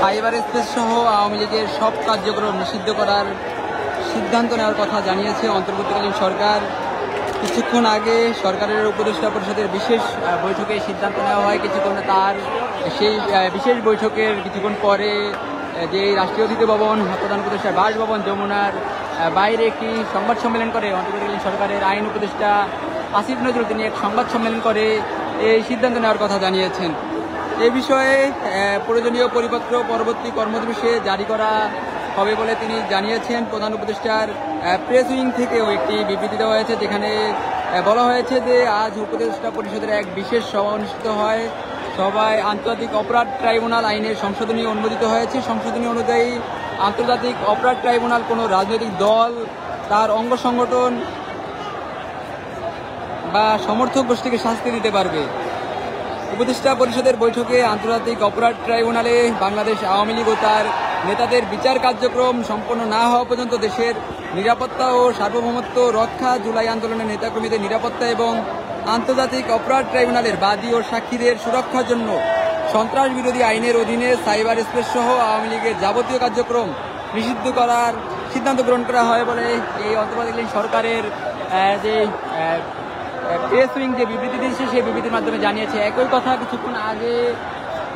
Cyber space সহ আওয়ামী লীগের সব কার্যক্রম নিষিদ্ধ করার সিদ্ধান্ত নেওয়ার কথা জানিয়েছে অন্তর্বর্তীকালীন সরকার। কিছুক্ষণ আগে সরকারের উপদেষ্টা পরিষদের বিশেষ বৈঠকে সিদ্ধান্ত নেওয়া হয়। কিছুক্ষণ তার সেই বিশেষ বৈঠকের কিছুক্ষণ পরে যে রাষ্ট্রীয় অতিথি ভবন, প্রধান উপদেষ্টার বাসভবন যমুনার বাইরে একটি সংবাদ সম্মেলন করে অন্তর্বর্তীকালীন সরকারের আইন উপদেষ্টা আসিফ নজরুল তিনি এক সংবাদ সম্মেলন করে এই সিদ্ধান্ত নেওয়ার কথা জানিয়েছেন। এ বিষয়ে প্রয়োজনীয় পরিপত্র পরবর্তী কর্মদিবসে জারি করা হবে বলে তিনি জানিয়েছেন। প্রধান উপদেষ্টার প্রেস উইং থেকেও একটি বিবৃতি দেওয়া হয়েছে, যেখানে বলা হয়েছে যে আজ উপদেষ্টা পরিষদের এক বিশেষ সভা অনুষ্ঠিত হয়। সভায় আন্তর্জাতিক অপরাধ ট্রাইব্যুনাল আইনের সংশোধনী অনুমোদিত হয়েছে। সংশোধনী অনুযায়ী আন্তর্জাতিক অপরাধ ট্রাইব্যুনাল কোনো রাজনৈতিক দল, তার অঙ্গ সংগঠন বা সমর্থক গোষ্ঠীকে শাস্তি দিতে পারবে। উপদেষ্টা পরিষদের বৈঠকে আন্তর্জাতিক অপরাধ ট্রাইব্যুনালে বাংলাদেশ আওয়ামী লীগ ও তার নেতাদের বিচার কার্যক্রম সম্পন্ন না হওয়া পর্যন্ত দেশের নিরাপত্তা ও সার্বভৌমত্ব রক্ষা, জুলাই আন্দোলনের নেতাকর্মীদের নিরাপত্তা এবং আন্তর্জাতিক অপরাধ ট্রাইব্যুনালের বাদী ও সাক্ষীদের সুরক্ষার জন্য সন্ত্রাস বিরোধী আইনের অধীনে সাইবার স্পেস সহ আওয়ামী লীগের যাবতীয় কার্যক্রম নিষিদ্ধ করার সিদ্ধান্ত গ্রহণ করা হয় বলে এই অন্তর্বর্তীকালীন সরকারের যে প্রেস উইং যে বিবৃতি দিয়েছে সেই বিবৃতির মাধ্যমে জানিয়েছে। একই কথা কিছুক্ষণ আগে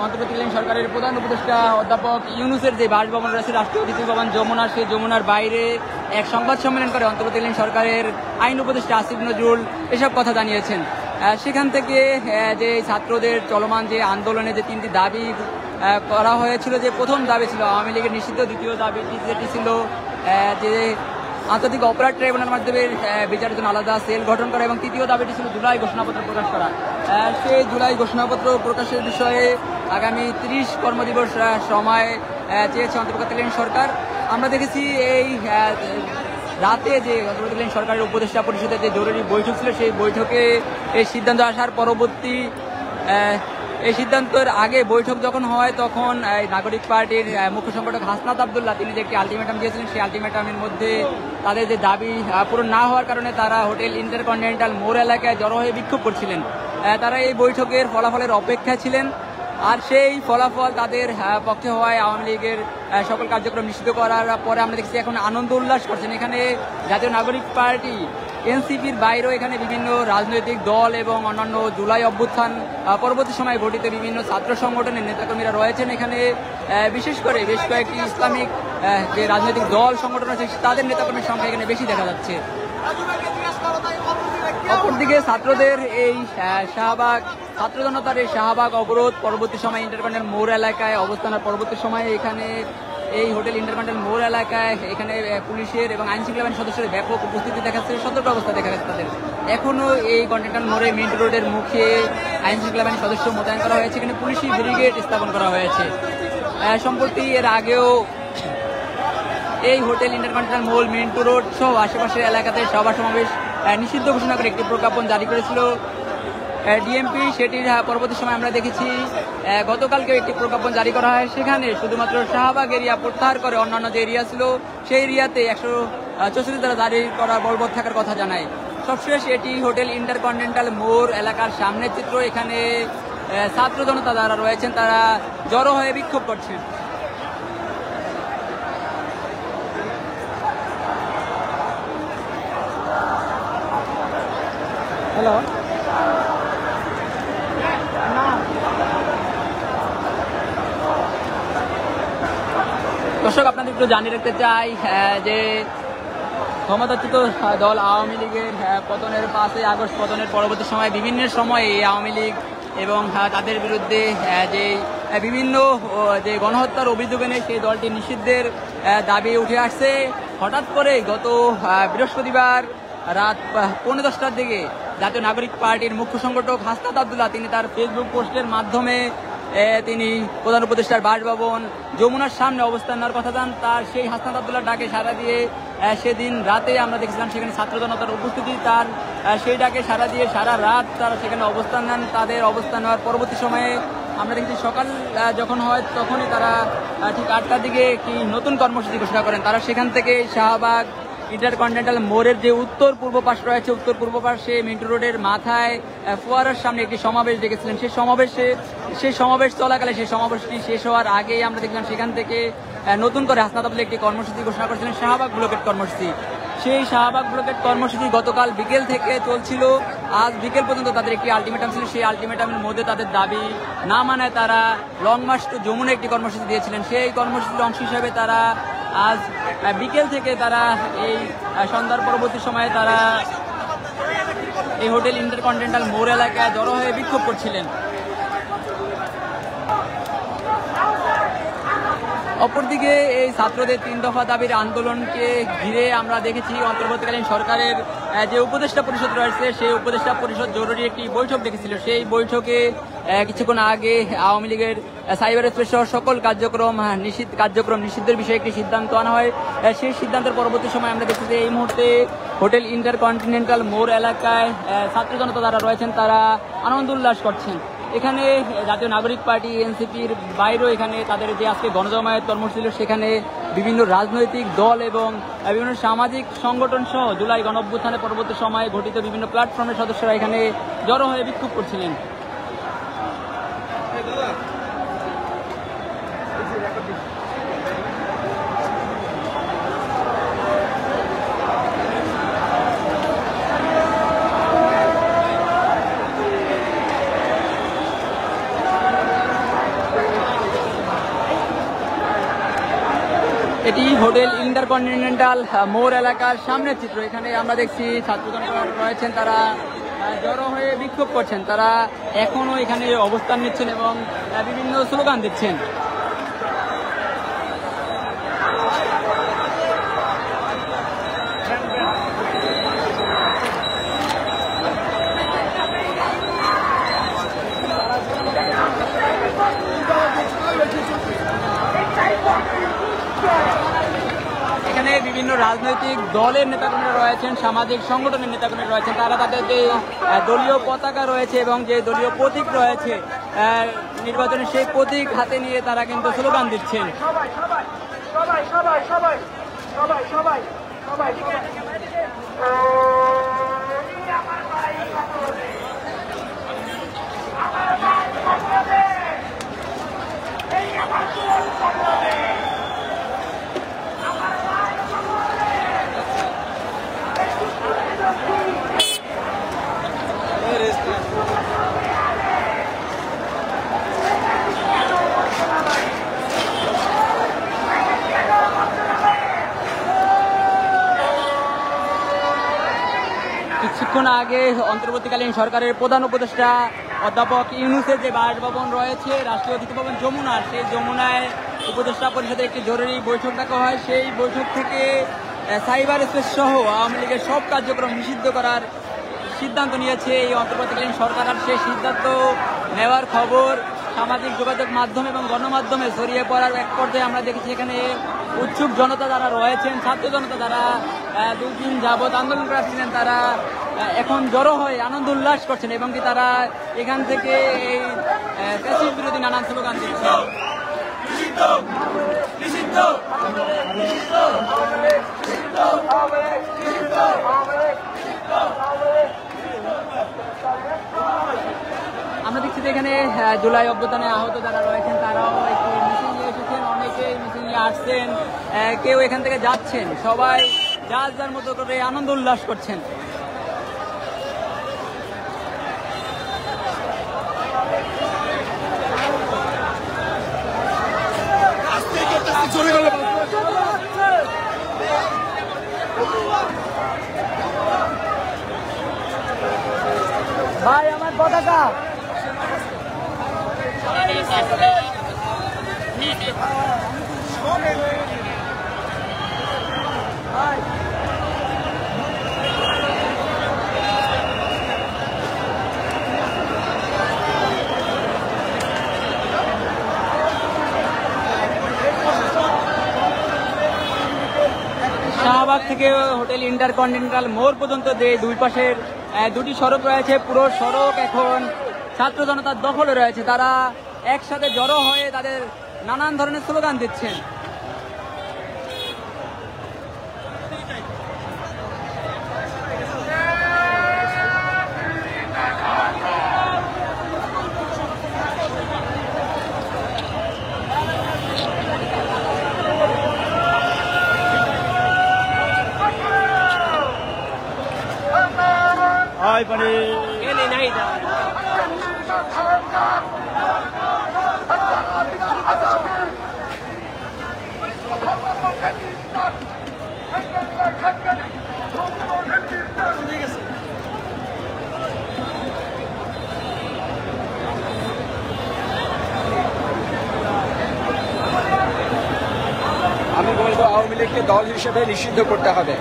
অন্তর্বর্তীকালীন সরকারের প্রধান উপদেষ্টা অধ্যাপক ইউনূসের যে বাসভবন রয়েছে রাষ্ট্রীয় অতিথি ভবন যমুনা, সেই যমুনার বাইরে এক সংবাদ সম্মেলন করে অন্তর্বর্তীকালীন সরকারের আইন উপদেষ্টা আসিফ নজরুল এসব কথা জানিয়েছেন। সেখান থেকে যে ছাত্রদের চলমান যে আন্দোলনে যে তিনটি দাবি করা হয়েছিল, যে প্রথম দাবি ছিল আওয়ামী লীগের নিষিদ্ধ, দ্বিতীয় দাবি যেটি ছিল যে আন্তর্জাতিক অপরাধ ট্রাইব্যুনালের মাধ্যমে বিচারের জন্য আলাদা সেল গঠন করা, এবং তৃতীয় দাবিটি ছিল জুলাই ঘোষণাপত্র প্রকাশ করা। সেই জুলাই ঘোষণাপত্র প্রকাশের বিষয়ে আগামী 30 কর্মদিবস সময় চেয়েছে অন্তর্বর্তীকালীন সরকার। আমরা দেখেছি এই রাতে যে অন্তর্বর্তীকালীন সরকারের উপদেষ্টা পরিষদের যে জরুরি বৈঠক ছিল, সেই বৈঠকে এই সিদ্ধান্ত আসার পরবর্তী এই সিদ্ধান্তের আগে বৈঠক যখন হয় তখন নাগরিক পার্টির মুখ্য সংগঠক হাসনাত আবদুল্লাহ তিনি যে একটি আলটিমেটাম দিয়েছিলেন, সেই আলটিমেটামের মধ্যে তাদের যে দাবি পূরণ না হওয়ার কারণে তারা হোটেল ইন্টারকন্টিনেন্টাল মোড় এলাকায় জড়ো হয়ে বিক্ষোভ করছিলেন। তারা এই বৈঠকের ফলাফলের অপেক্ষায় ছিলেন, আর সেই ফলাফল তাদের পক্ষে হওয়ায় আওয়ামী লীগের সকল কার্যক্রম নিষিদ্ধ করার পরে আমরা দেখছি এখন আনন্দ উল্লাস করছেন। এখানে জাতীয় নাগরিক পার্টি এনসিপির বাইরেও এখানে বিভিন্ন রাজনৈতিক দল এবং অন্যান্য জুলাই অভ্যুত্থান পরবর্তী সময়ে গঠিত বিভিন্ন ছাত্র সংগঠনের নেতাকর্মীরা রয়েছেন। এখানে বিশেষ করে বেশ কয়েকটি ইসলামিক যে রাজনৈতিক দল সংগঠন আছে তাদের নেতাকর্মীর সংখ্যা এখানে বেশি দেখা যাচ্ছে। অপরদিকে ছাত্রদের এই শাহবাগ ছাত্র জনতার এই শাহবাগ অবরোধ পরবর্তী সময় ইন্টারকন্টিনেন্টাল মোড় এলাকায় অবস্থানের পরবর্তী সময়ে এখানে এই হোটেল ইন্টারকন্টিনেন্টাল মোড় এলাকায় এখানে পুলিশের এবং আইন শৃঙ্খলা বাহিনীর সদস্যদের ব্যাপক উপস্থিতি দেখা যাচ্ছে, সতর্ক অবস্থা দেখা যাচ্ছে তাদের। এখনো এই কন্টিনেন্টাল মোড়ে মিন্ট রোডের মুখে আইন শৃঙ্খলা বাহিনীর সদস্য মোতায়েন করা হয়েছে, এখানে পুলিশি ব্রিগেড স্থাপন করা হয়েছে। সম্প্রতি এর আগেও এই হোটেল ইন্টারকন্টিনেন্টাল মোল, মিন্ট রোড সহ আশেপাশের এলাকাতে সভা সমাবেশ নিষিদ্ধ ঘোষণা করে একটি প্রজ্ঞাপন জারি করেছিল ডিএমপি। সেটির পরবর্তী সময় আমরা দেখেছি গতকালকে একটি প্রজ্ঞাপন জারি করা হয়, সেখানে শুধুমাত্র শাহবাগ এরিয়া প্রত্যাহার করে অন্যান্য যে এরিয়া ছিল সেই এরিয়াতে 164 দ্বারা জারি করা বলবৎ থাকার কথা জানায়। সবশেষ এটি হোটেল ইন্টারকন্টিনেন্টাল মোড় এলাকার সামনের চিত্র। এখানে ছাত্র জনতা যারা রয়েছেন তারা জড়ো হয়ে বিক্ষোভ করছেন। হ্যালো, দর্শক আপনাদের একটু জানিয়ে রাখতে চাই যে ক্ষমতাচ্যুত দল আওয়ামী লীগের পতনের 5 আগস্ট পতনের পরবর্তী সময় বিভিন্ন সময়ে আওয়ামী লীগ এবং তাদের বিরুদ্ধে যে বিভিন্ন যে গণহত্যার অভিযোগ এনে সেই দলটি নিষিদ্ধের দাবি উঠে আসছে। হঠাৎ করে গত বৃহস্পতিবার রাত 10:45টার দিকে জাতীয় নাগরিক পার্টির মুখ্য সংগঠক হাসনাত আবদুল্লাহ তিনি তার ফেসবুক পোস্টের মাধ্যমে তিনি প্রধান উপদেষ্টার বাসভবন যমুনার সামনে অবস্থান নেওয়ার কথা জান। তার সেই হাসনাত আবদুল্লাহ ডাকে সাড়া দিয়ে সেদিন রাতে আমরা দেখছিলাম সেখানে ছাত্র জনতার উপস্থিতি, তার সেই ডাকে সাড়া দিয়ে সারা রাত তারা সেখানে অবস্থান নেন। তাদের অবস্থান নেওয়ার পরবর্তী সময়ে আমরা দেখছি সকাল যখন হয় তখনই তারা ঠিক 8টার দিকে একটি নতুন কর্মসূচি ঘোষণা করেন। তারা সেখান থেকে শাহবাগ ইন্টারকন্টিনেন্টাল মোড়ের যে উত্তর পূর্ব পাশ রয়েছে, উত্তর পূর্ব পাশে মিন্টু রোডের মাথায় ফোয়ারার সামনে একটি সমাবেশ ডেকেছিলেন। সেই সমাবেশ চলাকালে সেই সমাবেশটি শেষ হওয়ার আগেই আমরা দেখলাম সেখান থেকে নতুন করে হাসনাত আবদুল্লাহ একটি কর্মসূচি ঘোষণা করেছিলেন, শাহবাগ ব্লকেট কর্মসূচি। সেই শাহবাগ ব্লকেট কর্মসূচি গতকাল বিকেল থেকে চলছিল, আজ বিকেল পর্যন্ত তাদের একটি আলটিমেটাম ছিল। সেই আলটিমেটামের মধ্যে তাদের দাবি না মানায় তারা লং মার্চ টু যমুনা একটি কর্মসূচি দিয়েছিলেন। সেই কর্মসূচির অংশ হিসেবে তারা আজ বিকেল থেকে তারা এই সন্ধ্যার পরবর্তী সময়ে তারা এই হোটেল ইন্টারকন্টিনেন্টাল মোড় এলাকায় জড়ো হয়ে বিক্ষোভ করছিলেন। অপরদিকে এই ছাত্রদের 3 দফা দাবির আন্দোলনকে ঘিরে আমরা দেখেছি অন্তর্বর্তীকালীন সরকারের যে উপদেষ্টা পরিষদ রয়েছে, সেই উপদেষ্টা পরিষদ জরুরি একটি বৈঠক ডেকেছিল। সেই বৈঠকে কিছুক্ষণ আগে আওয়ামী লীগের সাইবার স্পেস সহ সকল কার্যক্রম নিষিদ্ধের বিষয়ে একটি সিদ্ধান্ত আনা হয়। সেই সিদ্ধান্তের পরবর্তী সময় আমরা দেখছি যে এই মুহূর্তে হোটেল ইন্টারকন্টিনেন্টাল মোড় এলাকায় ছাত্র জনতা যারা রয়েছেন তারা আনন্দ উল্লাস করছেন। এখানে জাতীয় নাগরিক পার্টি এনসিপির বাইরেও এখানে তাদের যে আজকে গণজমায়েত কর্মসূচি ছিল, সেখানে বিভিন্ন রাজনৈতিক দল এবং বিভিন্ন সামাজিক সংগঠন সহ জুলাই গণঅভ্যুত্থানের পরবর্তী সময়ে ঘটিত বিভিন্ন প্ল্যাটফর্মের সদস্যরা এখানে জড়ো হয়ে বিক্ষোভ করছিলেন। এটি হোটেল ইন্টারকন্টিনেন্টাল মোড় এলাকার সামনের চিত্র। এখানে আমরা দেখছি ছাত্রজন রয়েছেন, তারা জড়ো হয়ে বিক্ষোভ করছেন। তারা এখনো এখানে অবস্থান নিচ্ছেন এবং বিভিন্ন স্লোগান দিচ্ছেন। এখানে বিভিন্ন রাজনৈতিক দলের নেতাকর্মীরা রয়েছেন, সামাজিক সংগঠনের নেতাকর্মীরা রয়েছেন। তারা তাদের যে দলীয় পতাকা রয়েছে এবং যে দলীয় প্রতীক রয়েছে নির্বাচনের, সেই প্রতীক হাতে নিয়ে তারা কিন্তু স্লোগান দিচ্ছেন। কিছুক্ষণ আগে অন্তর্বর্তীকালীন সরকারের প্রধান উপদেষ্টা অধ্যাপক ইউনূসের যে বাসভবন রয়েছে রাষ্ট্রীয় অতিথি ভবন যমুনার, সেই যমুনায় উপদেষ্টা পরিষদের একটি জরুরি বৈঠক ডাকা হয়। সেই বৈঠক থেকে সাইবার স্পেস সহ আওয়ামী লীগের সব কার্যক্রম নিষিদ্ধ করার সিদ্ধান্ত নিয়েছে এই অন্তর্বর্তীকালীন সরকার। আর সেই সিদ্ধান্ত নেওয়ার খবর সামাজিক যোগাযোগ মাধ্যম এবং গণমাধ্যমে ছড়িয়ে পড়ার এক পর্যায়ে আমরা দেখেছি এখানে উৎসুক জনতা যারা রয়েছেন, ছাত্র জনতা যারা 2 দিন যাবৎ আন্দোলন করছিলেন, তারা এখন জড়ো হয়ে আনন্দ উল্লাস করছেন এবং কি তারা এখান থেকে এই ফ্যাসিস্ট বিরোধী নানান স্লোগান দিচ্ছেন। আমরা দেখছি যে এখানে জুলাই অভ্যুত্থানে আহত যারা রয়েছেন তারাও একটি মিছিল নিয়ে এসেছেন, অনেকেই মিছিল নিয়ে আসছেন, কেউ এখান থেকে যাচ্ছেন, সবাই যার যার মতো করে আনন্দ উল্লাস করছেন। ভাই আমার পতাকা শাহবাগ থেকে হোটেল ইন্টারকন্টিনেন্টাল মোড় পর্যন্ত যে দুই পাশের 2টি সড়ক রয়েছে, পুরো সড়ক এখন ছাত্র জনতার দখলে রয়েছে। তারা একসাথে জড়ো হয়ে তাদের নানান ধরনের স্লোগান দিচ্ছেন। চাই পানি আমি বলবো আওয়ামী লীগকে দল হিসেবে নিষিদ্ধ করতে হবে।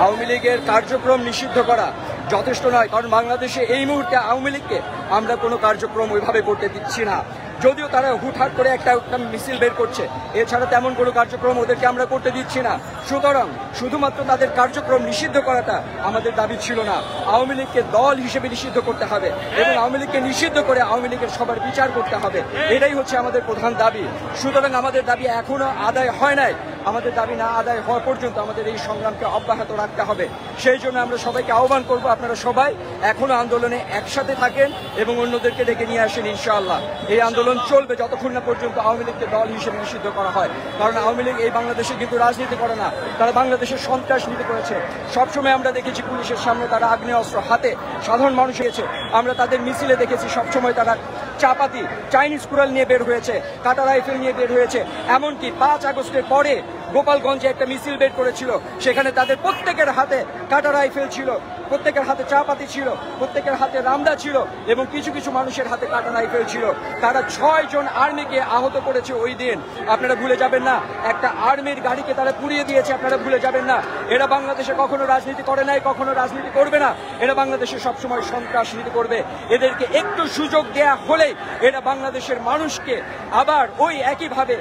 আওয়ামী লীগের কার্যক্রম নিষিদ্ধ করা যথেষ্ট নয়, কারণ বাংলাদেশে এই মুহূর্তে আওয়ামী লীগকে আমরা কোনো কার্যক্রম ওইভাবে করতে দিচ্ছি না। যদিও তারা হুটহাট করে একটা মিছিল বের করছে, এছাড়া তেমন কোনো কার্যক্রম ওদেরকে আমরা করতে দিচ্ছি না। সুতরাং শুধুমাত্র তাদের কার্যক্রম নিষিদ্ধ করাটা আমাদের দাবি ছিল না। আওয়ামী লীগকে দল হিসেবে নিষিদ্ধ করতে হবে এবং আওয়ামী লীগকে নিষিদ্ধ করে আওয়ামী লীগের সবার বিচার করতে হবে, এটাই হচ্ছে আমাদের প্রধান দাবি। সুতরাং আমাদের দাবি এখনো আদায় হয় নাই। আমাদের দাবি না আদায় হওয়া পর্যন্ত আমাদের এই সংগ্রামকে অব্যাহত রাখতে হবে। সেই জন্য আমরা সবাইকে আহ্বান করব, আপনারা সবাই এখনো আন্দোলনে একসাথে থাকেন এবং অন্যদেরকে ডেকে নিয়ে আসেন। ইনশাআল্লাহ এই আন্দোলন চলবে যতক্ষণ না পর্যন্ত আওয়ামী লীগকে দল হিসেবে নিষিদ্ধ করা হয়। কারণ আওয়ামী লীগ এই বাংলাদেশে কিন্তু রাজনীতি করে না, তারা বাংলাদেশের সন্ত্রাস নীতি করেছে। সবসময় আমরা দেখেছি পুলিশের সামনে তারা আগ্নেয়াস্ত্র হাতে সাধারণ মানুষ হয়েছে। আমরা তাদের মিছিলে দেখেছি সবসময় তারা চাপাতি, চাইনিজ কুড়াল নিয়ে বের হয়েছে, কাটা রাইফেল নিয়ে বের হয়েছে। এমনকি 5 আগস্টের পরে গোপালগঞ্জে একটা মিছিল বের করেছিল, সেখানে তাদের প্রত্যেকের হাতে কাটা রাইফেল ছিল, প্রত্যেকের হাতে চাপাতি ছিল, প্রত্যেকের হাতে রামদা ছিল এবং কিছু কিছু মানুষের হাতে কাটা রাইফেল ছিল। তারা 6 জন আর্মিকে আহত করেছে ওই দিন। আপনারা ভুলে যাবেন না, একটা আর্মির গাড়িকে তারা পুড়িয়ে দিয়েছে, আপনারা ভুলে যাবেন না। এরা বাংলাদেশে কখনো রাজনীতি করে নাই, কখনো রাজনীতি করবে না। এরা বাংলাদেশে সবসময় সন্ত্রাস নীতি করবে। এদেরকে একটু সুযোগ দেয়া হলেই এরা বাংলাদেশের মানুষকে আবার ওই একইভাবে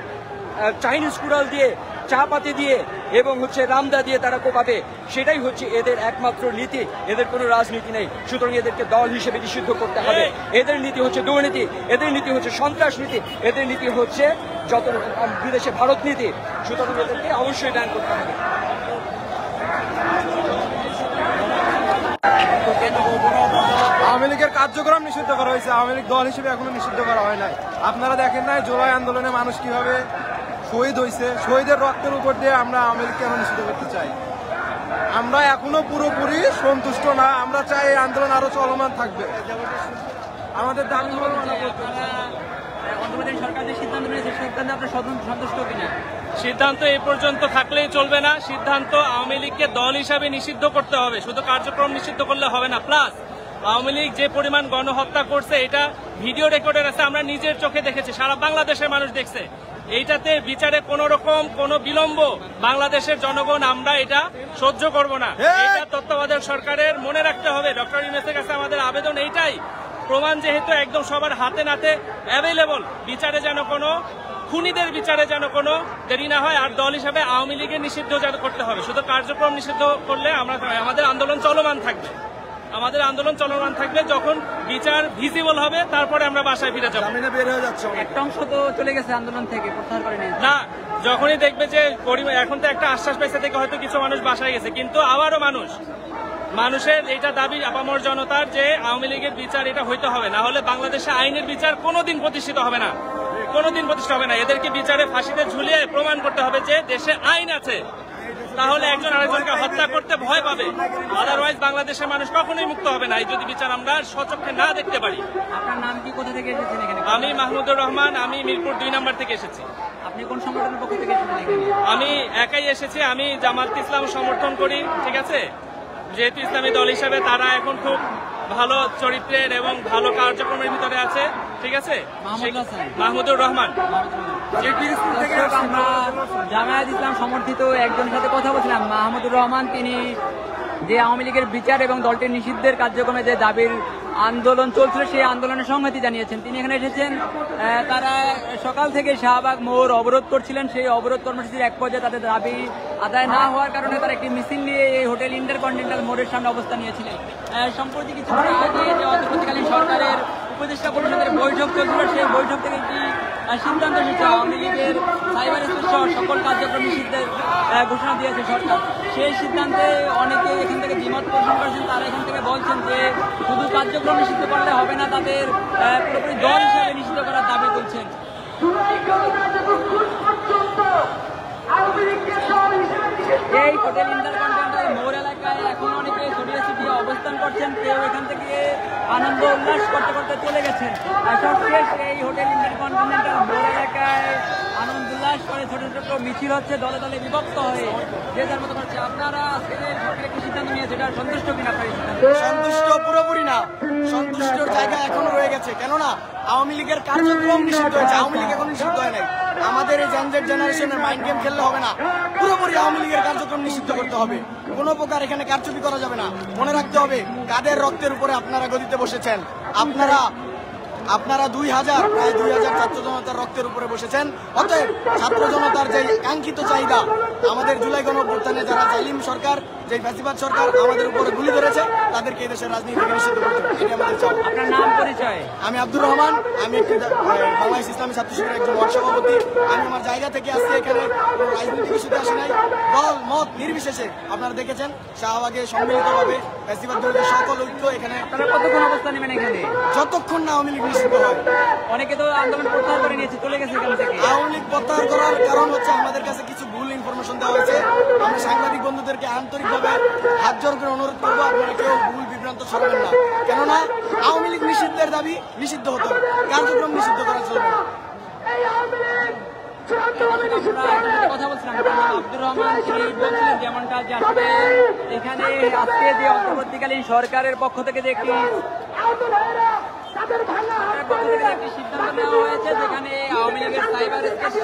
চাইনিজ কুড়াল দিয়ে, চাপাতি দিয়ে এবং রামদা দিয়ে তারা কোপাবে। সেটাই হচ্ছে এদের একমাত্র নীতি, এদের কোনো রাজনীতি নেই। সুতরাং এদেরকে দল হিসেবে নিষিদ্ধ করতে হবে। এদের নীতি হচ্ছে দুর্নীতি, এদের নীতি হচ্ছে সন্ত্রাস নীতি, এদের নীতি হচ্ছে যত বিদেশে ভারত নীতি। সুতরাং এদেরকে অবশ্যই ব্যান করতে হবে। আওয়ামী লীগের কার্যক্রম নিষিদ্ধ করা হয়েছে, আওয়ামী লীগ দল হিসেবে এখনো নিষিদ্ধ করা হয় নাই। আপনারা দেখেন নাই জুলাই আন্দোলনে মানুষ কিভাবে শহীদ হয়েছে, শহীদের রক্তের উপর দিয়ে আমরা আওয়ামী লীগকে এখন নিষিদ্ধ করতে চাই। আমরা এখনো পুরোপুরি সন্তুষ্ট না, আমরা চাই এই আন্দোলন আরো চলমান থাকবে। আমাদের দাবি সিদ্ধান্ত এই পর্যন্ত থাকলেই চলবে না, সিদ্ধান্ত আওয়ামী লীগকে দল হিসাবে নিষিদ্ধ করতে হবে, শুধু কার্যক্রম নিষিদ্ধ করলে হবে না। প্লাস আওয়ামী লীগ যে পরিমাণ গণহত্যা করছে এটা ভিডিও রেকর্ডের আছে, আমরা নিজের চোখে দেখেছি, সারা বাংলাদেশের মানুষ দেখছে। এইটাতে বিচারে কোন রকম কোন বিলম্ব বাংলাদেশের জনগণ আমরা এটা সহ্য করব না। এটা তত্ত্বাবধায়ক সরকারের মনে রাখতে হবে। ডক্টর ইউনূসের কাছে আমাদের আবেদন এইটাই, প্রমাণ যেহেতু একদম সবার হাতে নাতে অ্যাভেলেবল, বিচারে যেন কোনো খুনিদের বিচারে যেন কোনো দেরি না হয়। আর দল হিসাবে আওয়ামী লীগের নিষিদ্ধ যেন করতে হবে, শুধু কার্যক্রম নিষিদ্ধ করলে আমাদের আন্দোলন চলমান থাকবে। আমাদের আন্দোলন চলমান থাকবে, যখন বিচার ভিজিবল হবে তারপরে আমরা বাসায় ফিরে যাবো। একটা অংশ তো চলে গেছে আন্দোলন থেকে, প্রত্যাহার করে না, যখনই দেখবে যে এখন তো একটা আশ্বাস পেয়েছে থেকে হয়তো কিছু মানুষ বাসায় গেছে, কিন্তু আবারও মানুষের এটা দাবি আপামর জনতার যে আওয়ামী লীগের বিচার এটা হইতে হবে, না হলে বাংলাদেশে আইনের বিচার কোনোদিন প্রতিষ্ঠিত হবে না, কোনোদিন প্রতিষ্ঠিত হবে না। এদেরকে বিচারে ফাঁসিতে ঝুলিয়ে প্রমাণ করতে হবে যে দেশে আইন আছে, তাহলে একজন আরেকজনকে হত্যা করতে ভয় পাবে। আদারওয়াইজ বাংলাদেশের মানুষ কখনোই মুক্ত হবে না, এই যদি বিচার আমরা সচক্ষে না দেখতে পারি। আপনার নাম কি, কোথা থেকে এসেছেন এখানে? আমি মাহমুদুর রহমান, আমি মিরপুর 2 নম্বর থেকে এসেছি। আপনি কোন সংগঠনের পক্ষ থেকে এসেছেন এখানে? আমি একাই এসেছি, আমি জামাত ইসলাম সমর্থন করি। ঠিক আছে, যেহেতু ইসলামী দল হিসেবে তারা এখন খুব ভালো চরিত্রের এবং ভালো কার্যক্রমের ভিতরে আছে। ঠিক আছে, মাহমুদুর রহমান। আমরা জামায়াত ইসলাম সমর্থিত একজনের সাথে কথা বলছিলাম, মাহমুদুর রহমান। তিনি যে আওয়ামী লীগের বিচার এবং দলটির নিষিদ্ধের কার্যক্রমে যে দাবির আন্দোলন চলছিল সেই আন্দোলনের সংহতি জানিয়েছেন। তিনি এখানে এসেছেন। তারা সকাল থেকে শাহবাগ মোড় অবরোধ করছিলেন। সেই অবরোধ কর্মসূচির এক পর্যায়ে তাদের দাবি আদায় না হওয়ার কারণে তারা একটি মিছিল নিয়ে এই হোটেল ইন্টারকন্টিনেন্টাল মোড়ের সামনে অবস্থান নিয়েছিলেন। সম্প্রতি কিছুক্ষণ আগে যে অন্তর্বর্তীকালীন সরকারের উপদেষ্টা পরিষদের বৈঠক চলছিল, সেই বৈঠক থেকে একটি সিদ্ধান্ত এসেছে, আওয়ামী লীগের সাইবার স্পেস সহ সকল কার্যক্রম নিষিদ্ধের ঘোষণা দিয়েছে সরকার। সেই সিদ্ধান্তে অনেকে এখান থেকে দ্বিমত পোষণ করেছেন। তারা এখান থেকে বলছেন যে শুধু কার্যক্রম নিষিদ্ধ করলে হবে না, তাদের পুরোপুরি দল হিসেবে নিষিদ্ধ করার দাবি করছেন। এই হোটেল ইন্টারকন্টিনেন্টাল মোড় এলাকায় এলাকায় এখন অনেকে ছড়িয়ে ছিটিয়ে অবস্থান করছেন, কেউ এখান থেকে আনন্দ উল্লাস করতে করতে চলে গেছেন। সবশেষ এই হোটেল ইন্টারকন্টিনেন্টাল মোড় এলাকায় আনন্দ উল্লাস করে ছোট ছোট মিছিল হচ্ছে, দলে দলে বিভক্ত হয়ে যে যার মতো করছে। আপনারা আজকে সরকার একটি সিদ্ধান্ত নিয়েছে, এটা সন্তুষ্ট কিনা আপনার এই সিদ্ধান্ত? সন্তুষ্ট পুরোপুরি না, সন্তুষ্টর জায়গা এখনো রয়ে গেছে। কেননা আওয়ামী লীগের কার্যক্রম নিষিদ্ধ হয়েছে, আওয়ামী লীগ এখন নিষিদ্ধ হয় নাই। আমাদের এই জেনজেড জেনারেশনের মাইন্ড গেম খেললে হবে না, পুরোপুরি আওয়ামী লীগের কার্যক্রম নিষিদ্ধ করতে হবে। কোনো প্রকার এখানে কারচুপি করা যাবে না। মনে রাখতে হবে কাদের রক্তের উপরে আপনারা গদিতে বসেছেন। আপনারা 2000 প্রায় 2000 ছাত্র জনতার রক্তের উপরে বসেছেন। অতএব ছাত্র জনতার যে কাঙ্ক্ষিত চাহিদা, আমাদের জুলাই গণঅভ্যুত্থানে যারা জালিম সরকার, যে ফ্যাসিবাদ সরকার আমাদের উপরে গুলি ধরেছে, তাদেরকে এই দেশের রাজনীতি থেকে নিষিদ্ধ করতে হবে, এটি আমাদের চাওয়া। আপনার নাম পরিচয়? আমি আব্দুর রহমান, আমি একটি বাংলাদেশ ইসলামী ছাত্র শিবিরের একজন ওয়ার্ড সভাপতি। আমি আমার জায়গা থেকে আজকে এখানে রাজনৈতিক ইস্যুতে আসি নাই, দল মত নির্বিশেষে আপনারা দেখেছেন শাহবাগে সম্মিলিতভাবে ফ্যাসিবাদ বিরোধী সকল ঐক্য এখানে। আপনারা কতক্ষণ অবস্থান নেবেন এখানে? যতক্ষণ না আওয়ামী লীগ নিষিদ্ধ হয়। অনেকে তো আন্দোলন প্রত্যাহার করে নিয়েছে, চলে গেছে এখান থেকে। আওয়ামী লীগ প্রত্যাহার করার কারণ হচ্ছে আমাদের কাছে কিছু ভুল ইনফরমেশন দেওয়া হয়েছে। আমরা সাংবাদিক বন্ধুদেরকে আন্তরিকভাবে হাত জোর করে অনুরোধ করবো, আপনারা কেউ ভুল বিভ্রান্ত ছড়াবেন না। কেননা আওয়ামী লীগ নিষিদ্ধের দাবি নিষিদ্ধ হতে হবে, কার্যক্রম নিষিদ্ধ করা চলবে না। কথা বলছিলাম আব্দুর রহমান, তিনি বলছিলেন যেমনটা যে আসলে এখানে আজকে যে অন্তর্বর্তীকালীন সরকারের পক্ষ থেকে যে একটি সিদ্ধান্ত নেওয়া হয়েছে, যেখানে আওয়ামী লীগের সাইবার স্পেস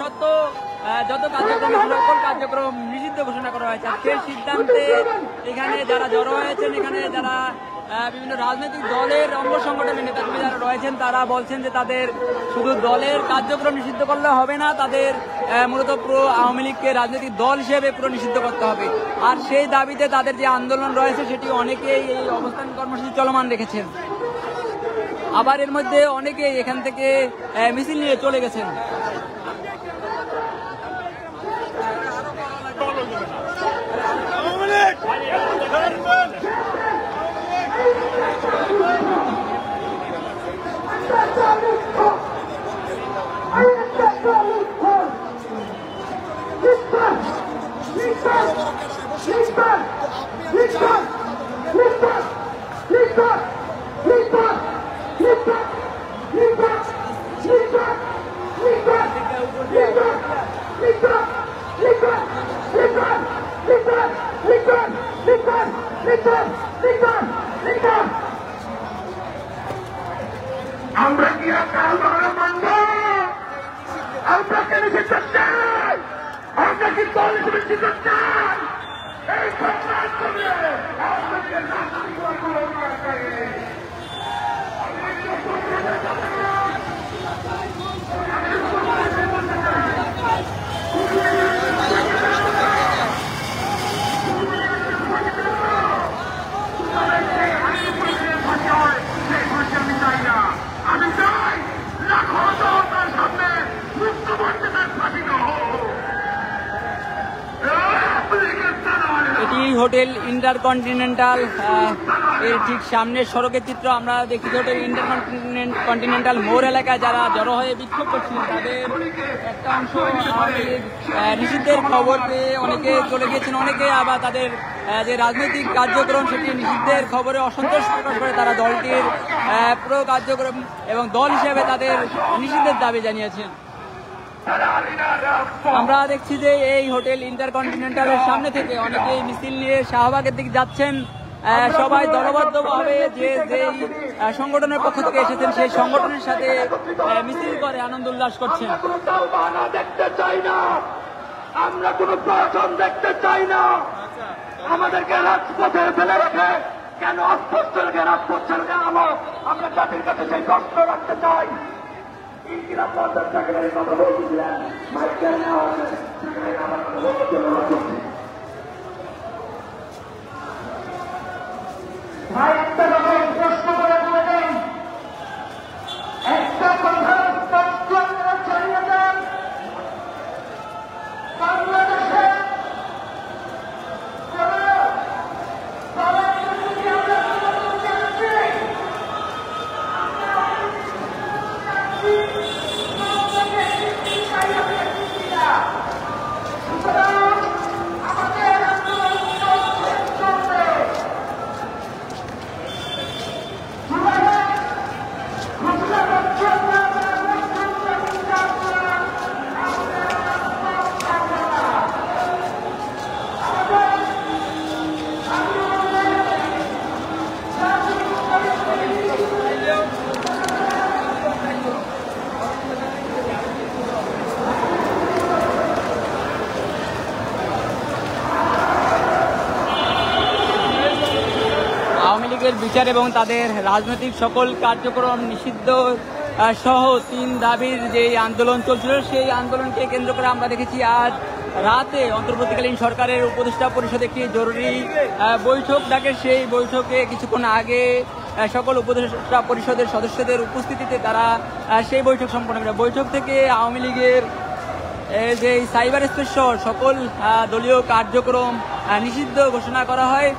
সত্য যত কার্যক্রম সকল কার্যক্রম নিষিদ্ধ ঘোষণা করা হয়েছে। সেই সিদ্ধান্তে এখানে যারা জড়ো হয়েছেন, এখানে যারা বিভিন্ন রাজনৈতিক দলের অঙ্গ সংগঠনের নেতাকর্মী যারা রয়েছেন, তারা বলছেন যে তাদের শুধু দলের কার্যক্রম নিষিদ্ধ করলে হবে না, তাদের মূলত পুরো আওয়ামী লীগকে রাজনৈতিক দল হিসেবে পুরো নিষিদ্ধ করতে হবে। আর সেই দাবিতে তাদের যে আন্দোলন রয়েছে সেটি অনেকেই এই অবস্থান কর্মসূচি চলমান রেখেছেন। আবার এর মধ্যে অনেকেই এখান থেকে মিছিল নিয়ে চলে গেছেন। আমরা কি কাল মানব? আমরা কেন যেতে চাই? আমরা কি দল হিসেবে যেতে চাই? এই সরকার করে আমাদেরকে আমি চাই লাখো জনতার সামনে মুক্ত বর্তমান স্বাধীন হোক। এটি হোটেল ইন্টারকন্টিনেন্টাল এর ঠিক সামনের সড়কের চিত্র আমরা দেখি। হোটেল ইন্টারকন্টিনেন্টাল মোড় এলাকায় যারা জড়ো হয়ে বিক্ষোভ করছিলেন, তাদের একটা অংশ নিষিদ্ধের খবর পেয়ে অনেকে চলে গিয়েছেন, অনেকে আবার তাদের যে রাজনৈতিক কার্যক্রম সেটি নিষিদ্ধের খবরে অসন্তোষ প্রকাশ করে তারা দলটির পুরো কার্যক্রম এবং দল হিসেবে তাদের নিষিদ্ধের দাবি জানিয়েছেন। আমরা দেখছি যে এই হোটেল ইন্টারকন্টিনেন্টালের সামনে থেকে অনেকেই মিছিল নিয়ে শাহবাগের দিকে যাচ্ছেন। সবাই দলবদ্ধভাবে যে সংগঠনের পক্ষ থেকে এসেছেন সেই সংগঠনের সাথে মিছিল করে আনন্দ উল্লাস করছেন। দেখতে চাই না, আমরা কোন প্রশাসন দেখতে চাই না। আমাদেরকে রাজপথে ফেলে রেখে কেন অস্পষ্ট রেখে রাজপথে রেখে আমরা জাতির কাছে সেই কষ্ট রাখতে চাই। ভাই একটা কথা প্রশ্ন করে বলেন, একটা কথা স্পষ্ট চালিয়ে দেন। বাংলাদেশে আমাদের লিগের বিচার এবং তাদের রাজনৈতিক সকল কার্যক্রম নিষিদ্ধ সহ 3 দাবির যে আন্দোলন চলছিল, সেই আন্দোলনকে কেন্দ্র করে আমরা দেখেছি আজ রাতে অন্তর্বর্তীকালীন সরকারের উপদেষ্টা পরিষদ একটি জরুরি বৈঠক ডাকে। সেই বৈঠকে কিছুক্ষণ আগে সকল উপদেষ্টা পরিষদের সদস্যদের উপস্থিতিতে তারা সেই বৈঠক সম্পন্ন করে। বৈঠক থেকে আওয়ামী লীগের যে সাইবার স্পেস সহ সকল দলীয় কার্যক্রম নিষিদ্ধ ঘোষণা করা হয়।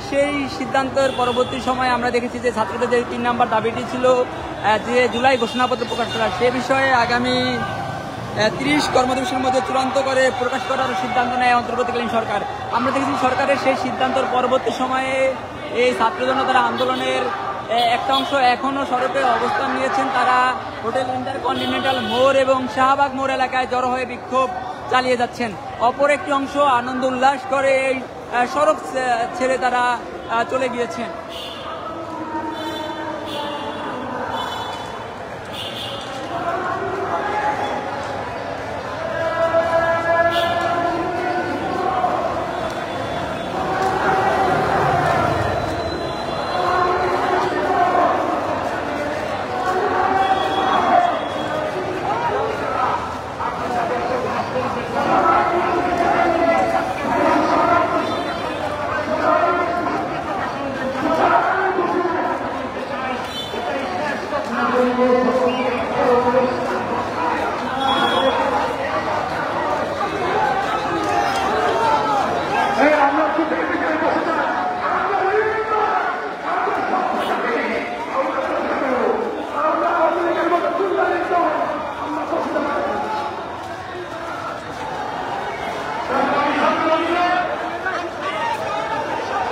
সেই সিদ্ধান্তের পরবর্তী সময়ে আমরা দেখেছি যে ছাত্রদের যে 3 নম্বর দাবিটি ছিল যে জুলাই ঘোষণাপত্র প্রকাশ করা, সে বিষয়ে আগামী 30 কর্মদিবসের মধ্যে চূড়ান্ত করে প্রকাশ করার সিদ্ধান্ত নেয় অন্তর্বর্তীকালীন সরকার। আমরা দেখেছি সরকারের সেই সিদ্ধান্তের পরবর্তী সময়ে এই ছাত্র জনতার আন্দোলনের একটা অংশ এখনো সড়কে অবস্থান নিয়েছেন। তারা হোটেল ইন্টারকন্টিনেন্টাল মোড় এবং শাহবাগ মোড় এলাকায় জড়ো হয়ে বিক্ষোভ চালিয়ে যাচ্ছেন। অপর একটি অংশ আনন্দ উল্লাস করে এই সড়ক ছেড়ে তারা চলে গিয়েছেন।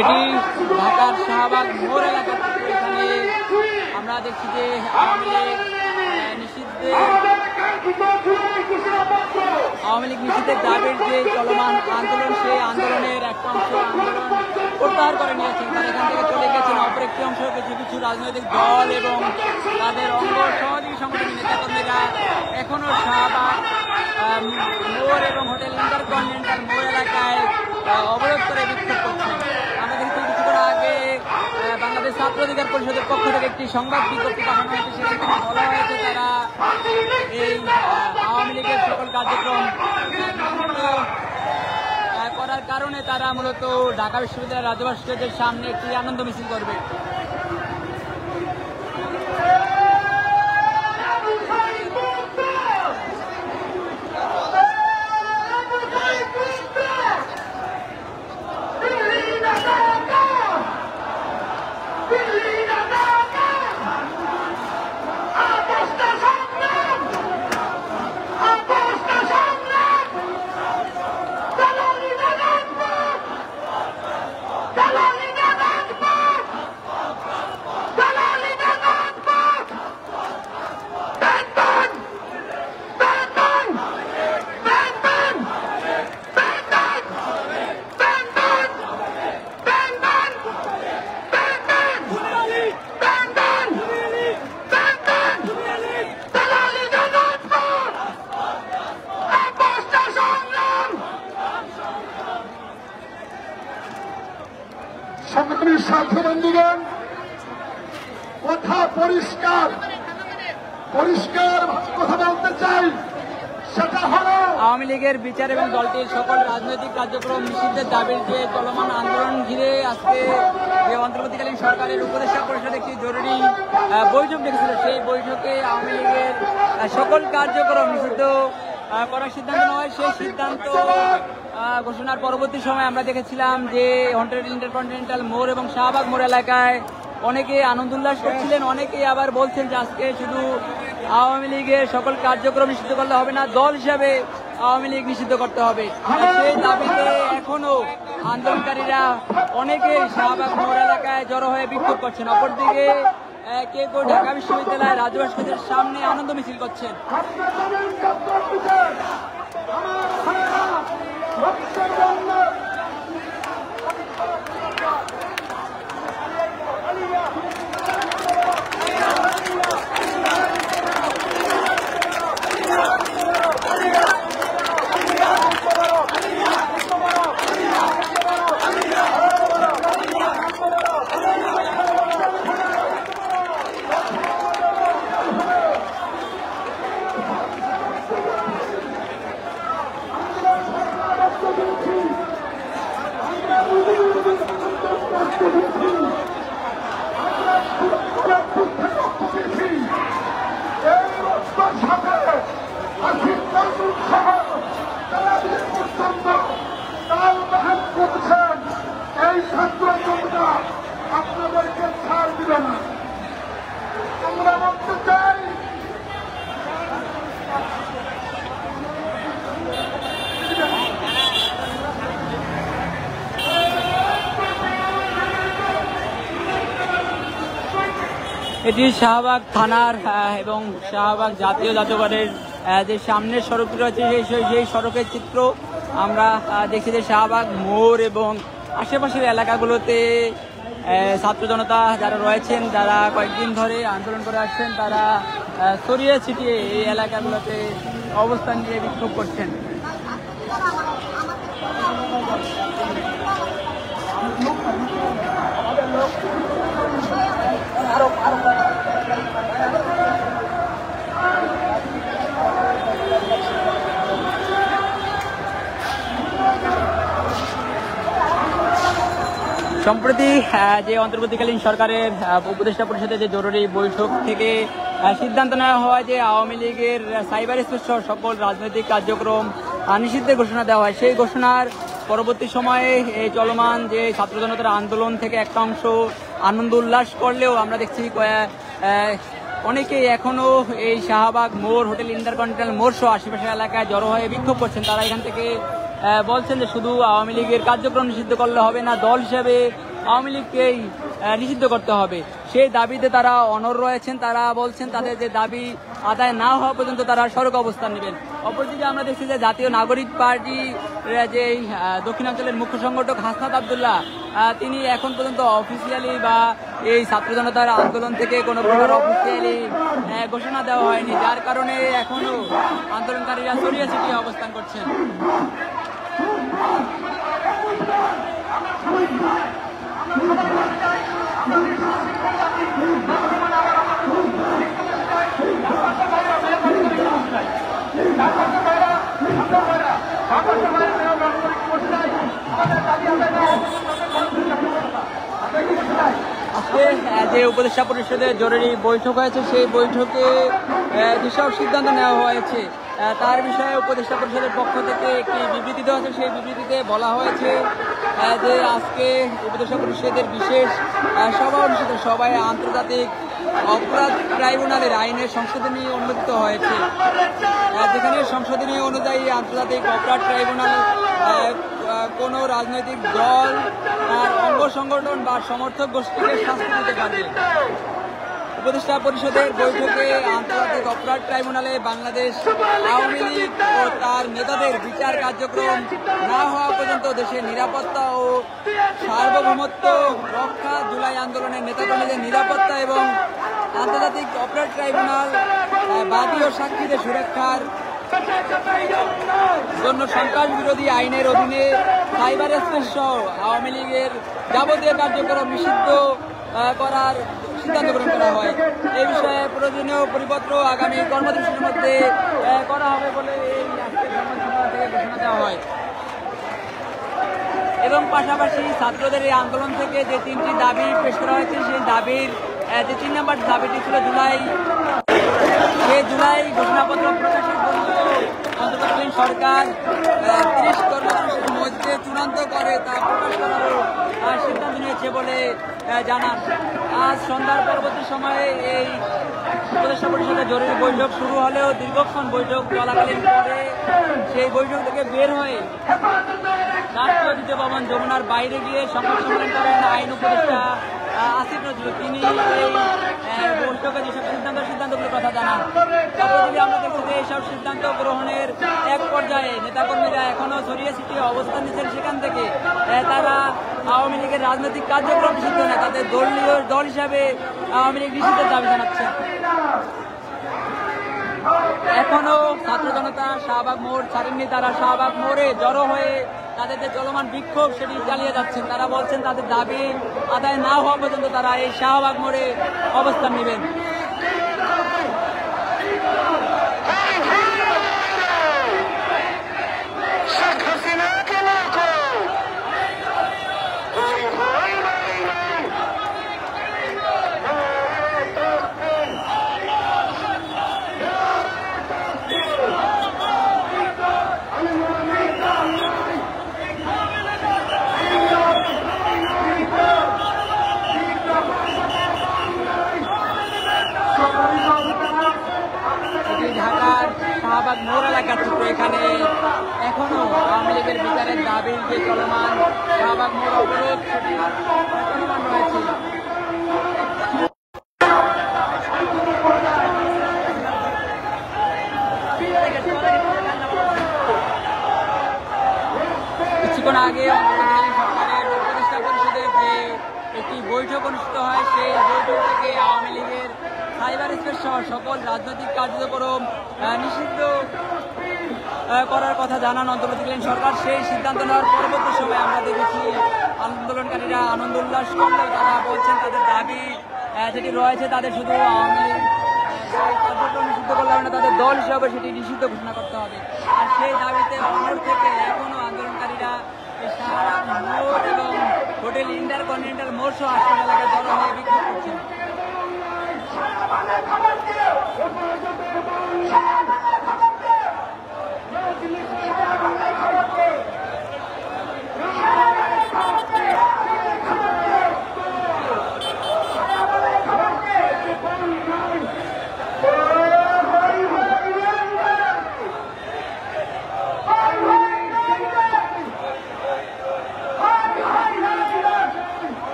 এটি ঢাকার শাহবাগ মোড় এলাকা। এখানে আমরা দেখছি যে আওয়ামী লীগ নিষিদ্ধের দাবির যে চলমান আন্দোলন, সেই আন্দোলনের একটা অংশ আন্দোলন প্রত্যাহার করে নিয়েছেন। তারা এখান থেকে চলে গেছেন। অপর একটি অংশ কিছু কিছু রাজনৈতিক দল এবং তাদের অঙ্গ সহযোগী সংগঠনের নেতাকর্মীরা এখনো শাহবাগ মোড় এবং হোটেল ইন্টারকন্টিনেন্টাল মোড় এলাকায় অবরোধ করে বিক্ষোভ করছেন। আমরা দেখছি কিছুক্ষণ আগে বাংলাদেশ ছাত্র অধিকার পরিষদের পক্ষ থেকে একটি সংবাদ বিজ্ঞপ্তি পাঠানো হয়েছে। সেখানে বলা হয়েছে তারা এই আওয়ামী লীগের সকল কার্যক্রম করার কারণে তারা মূলত ঢাকা বিশ্ববিদ্যালয়ের রাজভাস্কর্যের সামনে একটি আনন্দ মিছিল করবে। সংগ্রামী সাথী বন্ধুগণ, কথা পরিষ্কার কথা বলতে চাই, সেটা হলো আওয়ামী লীগের বিচার এবং দলটির সকল রাজনৈতিক কার্যক্রম নিষিদ্ধের দাবির যে চলমান আন্দোলন ঘিরে আজকে যে অন্তর্বর্তীকালীন সরকারের উপদেষ্টা পরিষদ একটি জরুরি বৈঠক ডেকেছিল। সেই বৈঠকে আওয়ামী লীগের সকল কার্যক্রম নিষিদ্ধ করার সিদ্ধান্ত নেওয়া হয়। সেই সিদ্ধান্ত ঘোষণার পরবর্তী সময় আমরা দেখেছিলাম যে হোটেল ইন্টারকন্টিনেন্টাল মোড় এবং শাহবাগ মোড় এলাকায় অনেকে আনন্দ উল্লাস করছিলেন। অনেকেই আবার বলছেন যে আজকে শুধু আওয়ামী লীগের সকল কার্যক্রম নিষিদ্ধ করলে হবে না, দল হিসাবে আওয়ামী লীগ নিষিদ্ধ করতে হবে। সেই দাবিতে এখনো আন্দোলনকারীরা অনেকেই শাহবাগ মোড় এলাকায় জড়ো হয়ে বিক্ষোভ করছেন। অপরদিকে কেউ কেউ ঢাকা বিশ্ববিদ্যালয়ের রাজভাস্কর্যের সামনে আনন্দ মিছিল করছেন। এটি শাহবাগ থানার এবং শাহবাগ জাতীয় জাদুঘরের যে সামনের সড়কটি রয়েছে সেই সড়কের চিত্র। আমরা দেখছি যে শাহবাগ মোড় এবং আশেপাশের এলাকাগুলোতে ছাত্র জনতা যারা রয়েছেন, যারা কয়েকদিন ধরে আন্দোলন করে আসছেন, তারা ছড়িয়ে ছিটিয়ে এই এলাকাগুলোতে অবস্থান নিয়ে বিক্ষোভ করছেন। সম্প্রতি যে অন্তর্বর্তীকালীন সরকারের উপদেষ্টা পরিষদের যে জরুরি বৈঠক থেকে সিদ্ধান্ত নেওয়া হয় যে আওয়ামী লীগের সাইবার স্পেস সহ সকল রাজনৈতিক কার্যক্রম নিষিদ্ধের ঘোষণা দেওয়া হয়, সেই ঘোষণার পরবর্তী সময়ে এই চলমান যে ছাত্র জনতার আন্দোলন থেকে একটা অংশ আনন্দ উল্লাস করলেও আমরা দেখছি অনেকেই এখনো এই শাহবাগ মোড়, হোটেল ইন্টারকন্টিনেন্টাল মোড় সহ আশেপাশের এলাকায় জড়ো হয়ে বিক্ষোভ করছেন। তারা এখান থেকে বলছেন যে শুধু আওয়ামী লীগের কার্যক্রম নিষিদ্ধ করলে হবে না, দল হিসেবে আওয়ামী লীগকেই নিষিদ্ধ করতে হবে। সেই দাবিতে তারা অনড় রয়েছেন। তারা বলছেন তাদের যে দাবি আদায় না হওয়া পর্যন্ত তারা সড়ক অবস্থান নেবেন। অপরদিকে আমরা দেখছি যে জাতীয় নাগরিক পার্টি যে দক্ষিণাঞ্চলের মুখ্য সংগঠক হাসনাত আবদুল্লাহ, তিনি এখন পর্যন্ত অফিসিয়ালি বা এই ছাত্র জনতার আন্দোলন থেকে কোনো প্রকার অফিসিয়ালি ঘোষণা দেওয়া হয়নি, যার কারণে এখনো আন্দোলনকারীরা ছড়িয়ে ছিটিয়ে অবস্থান করছেন। আজকে যে উপদেষ্টা পরিষদের জরুরি বৈঠক হয়েছে, সেই বৈঠকে যেসব সিদ্ধান্ত নেওয়া হয়েছে তার বিষয়ে উপদেষ্টা পরিষদের পক্ষ থেকে একটি বিবৃতি দেওয়া হয়েছে। সেই বিবৃতিতে বলা হয়েছে যে আজকে উপদেষ্টা পরিষদের বিশেষ সভা অনুষ্ঠিত সভায় আন্তর্জাতিক অপরাধ ট্রাইব্যুনালের আইনের সংশোধনী অনুমোদিত হয়েছে, যেখানে সংশোধনী অনুযায়ী আন্তর্জাতিক অপরাধ ট্রাইব্যুনাল কোনো রাজনৈতিক দল, অঙ্গ সংগঠন বা সমর্থক গোষ্ঠীকে শাস্তি দিতে পারবে। উপদেষ্টা পরিষদের বৈঠকে আন্তর্জাতিক অপরাধ ট্রাইব্যুনালে বাংলাদেশ আওয়ামী লীগ ও তার নেতাদের বিচার কার্যক্রম না হওয়া পর্যন্ত দেশের নিরাপত্তা ও সার্বভৌমত্ব রক্ষা, জুলাই আন্দোলনের নেতাকর্মীদের নিরাপত্তা এবং আন্তর্জাতিক অপরাধ ট্রাইব্যুনাল বাদী ও সাক্ষীদের সুরক্ষার জন্য সন্ত্রাস বিরোধী আইনের অধীনে সাইবার স্পেস সহ আওয়ামী লীগের যাবতীয় কার্যক্রম নিষিদ্ধ করার সিদ্ধান্ত গ্রহণ করা হয়। এই বিষয়ে প্রয়োজনীয় পরিপত্র আগামী কর্মদিবসের মধ্যে করা হবে বলে এই আজকের সংবাদ সম্মেলন থেকে ঘোষণা দেওয়া হয়। এবং পাশাপাশি ছাত্রদের এই আন্দোলন থেকে যে 3টি দাবি পেশ করা হয়েছে, সেই দাবির যে 3 নম্বর দাবিটি ছিল জুলাই ঘোষণাপত্র প্রকাশের জন্য অন্তর্বর্তীকালীন সরকার 30 কর্মদিবসের মধ্যে চূড়ান্ত করে তা প্রকাশ করারও সিদ্ধান্ত নিয়েছে বলে জানান। আজ সন্ধ্যার পরবর্তী সময়ে এই উপদেষ্টা পরিষদের জরুরি বৈঠক শুরু হলেও দীর্ঘক্ষণ বৈঠক চলাকালীন পরে সেই বৈঠক থেকে বের হয়ে রাষ্ট্রীয় দ্বিতীয় ভবন যমুনার বাইরে গিয়ে সংবাদ সম্মেলন করেন আইন উপদেষ্টা আসিফ নজরুল। তিনি এই বৈঠকে যেসব সিদ্ধান্তগুলোর কথা জানান। তারপরে আমরা দেখছি যে এইসব সিদ্ধান্ত গ্রহণের এক পর্যায়ে নেতাকর্মীরা এখনো ছড়িয়ে ছিটিয়ে অবস্থান নিচ্ছেন। সেখান থেকে তারা আওয়ামী লীগের রাজনৈতিক কার্যক্রম নিষিদ্ধ না, তাদের দল হিসাবে আওয়ামী লীগ নিষিদ্ধের দাবি জানাচ্ছেন। এখনো ছাত্র জনতা শাহবাগ মোড় ছাড়েননি, তারা শাহবাগ মোড়ে জড়ো হয়ে তাদের যে চলমান বিক্ষোভ সেটি চালিয়ে যাচ্ছেন। তারা বলছেন তাদের দাবি আদায় না হওয়া পর্যন্ত তারা এই শাহবাগ মোড়ে অবস্থান নেবেন। ঢাকার শাহবাগ মোড় এলাকার চিত্র। এখানে এখনো আওয়ামী লীগের বিচারের দাবির যে চলমান শাহবাগ মোড় অবরোধ সেটি চলমান রয়েছে। কিছুক্ষণ আগে অন্তর্বর্তীকালীন সরকারের উপদেষ্টা পরিষদের যে একটি বৈঠক অনুষ্ঠিত হয়, সেই বৈঠক থেকে আওয়ামী লীগের সাইবার স্পেস সহ সকল রাজনৈতিক কার্যক্রম নিষিদ্ধ করার কথা জানান অন্তর্বর্তীকালীন সরকার। সেই সিদ্ধান্ত নেওয়ার পরবর্তী সময় আমরা দেখেছি আন্দোলনকারীরা আনন্দ উল্লাস করলেও তারা বলছেন তাদের দাবি যেটি রয়েছে তাদের শুধু আওয়ামী লীগ সেই কার্যক্রম নিষিদ্ধ করলে হবে না, তাদের দল হিসাবে সেটি নিষিদ্ধ ঘোষণা করতে হবে। আর সেই দাবিতে অনড় থেকে এখনও আন্দোলনকারীরা শাহবাগ মোড় এবং হোটেল ইন্টারকন্টিনেন্টাল মোড় সহ আশ্রম এলাকায় জড়ো হয়ে বিক্ষোভ করছেন।